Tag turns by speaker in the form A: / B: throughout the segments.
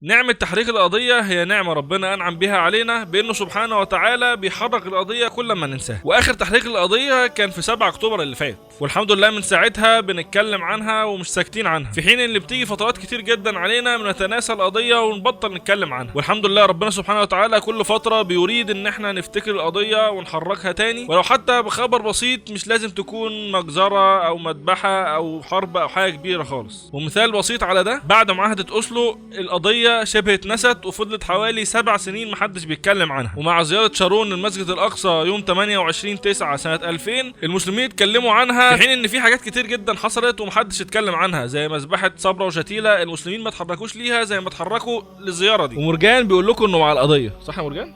A: نعمة تحريك القضية هي نعمة ربنا أنعم بها علينا بأنه سبحانه وتعالى بيحرك القضية كل ما ننساها. وآخر تحريك القضية كان في 7 أكتوبر اللي فات، والحمد لله من ساعتها بنتكلم عنها ومش ساكتين عنها، في حين اللي بتيجي فترات كتير جدا علينا بنتناسى القضية ونبطل نتكلم عنها. والحمد لله ربنا سبحانه وتعالى كل فترة بيريد إن احنا نفتكر القضية ونحركها تاني، ولو حتى بخبر بسيط، مش لازم تكون مجزرة أو مذبحة أو حرب أو حاجة كبيرة خالص. ومثال بسيط على ده، بعد معاهدة أوسلو القضية شبه اتنست وفضلت حوالي 7 سنين محدش بيتكلم عنها، ومع زيارة شارون للمسجد الأقصى يوم 28/9 سنة 2000 المسلمين اتكلموا عنها، في حين ان في حاجات كتير جدا حصلت ومحدش اتكلم عنها زي مذبحة صبرا وشتيلة المسلمين ما اتحركوش ليها زي ما اتحركوا للزيارة دي. ومرجان بيقول لكم انه مع القضية، صح يا مرجان؟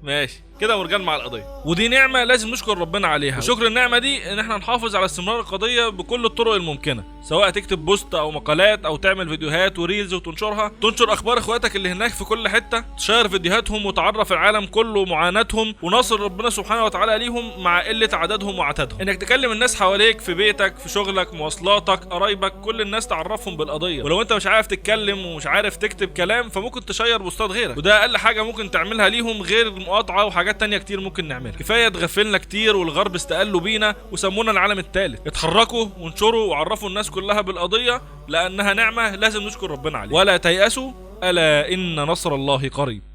A: ماشي كده مرجان مع القضيه، ودي نعمه لازم نشكر ربنا عليها. وشكر النعمه دي ان احنا نحافظ على استمرار القضيه بكل الطرق الممكنه، سواء تكتب بوست او مقالات او تعمل فيديوهات وريلز وتنشرها، تنشر اخبار اخواتك اللي هناك في كل حته، تشير فيديوهاتهم وتعرف العالم كله معاناتهم ونصر ربنا سبحانه وتعالى ليهم مع قله عددهم وعتادهم. انك تكلم الناس حواليك في بيتك، في شغلك، مواصلاتك، قرايبك، كل الناس تعرفهم بالقضيه. ولو انت مش عارف تتكلم ومش عارف تكتب كلام فممكن تشير بوستات غيرك، وده اقل حاجه ممكن تعملها ليهم غير المقاطعه وحاجات تانية كتير ممكن نعملها. كفايه اتغفلنا كتير والغرب استقلوا بينا وسمونا العالم الثالث. اتحركوا وانشروا وعرفوا الناس كلها بالقضيه لانها نعمه لازم نشكر ربنا عليها. ولا تيأسوا، الا ان نصر الله قريب.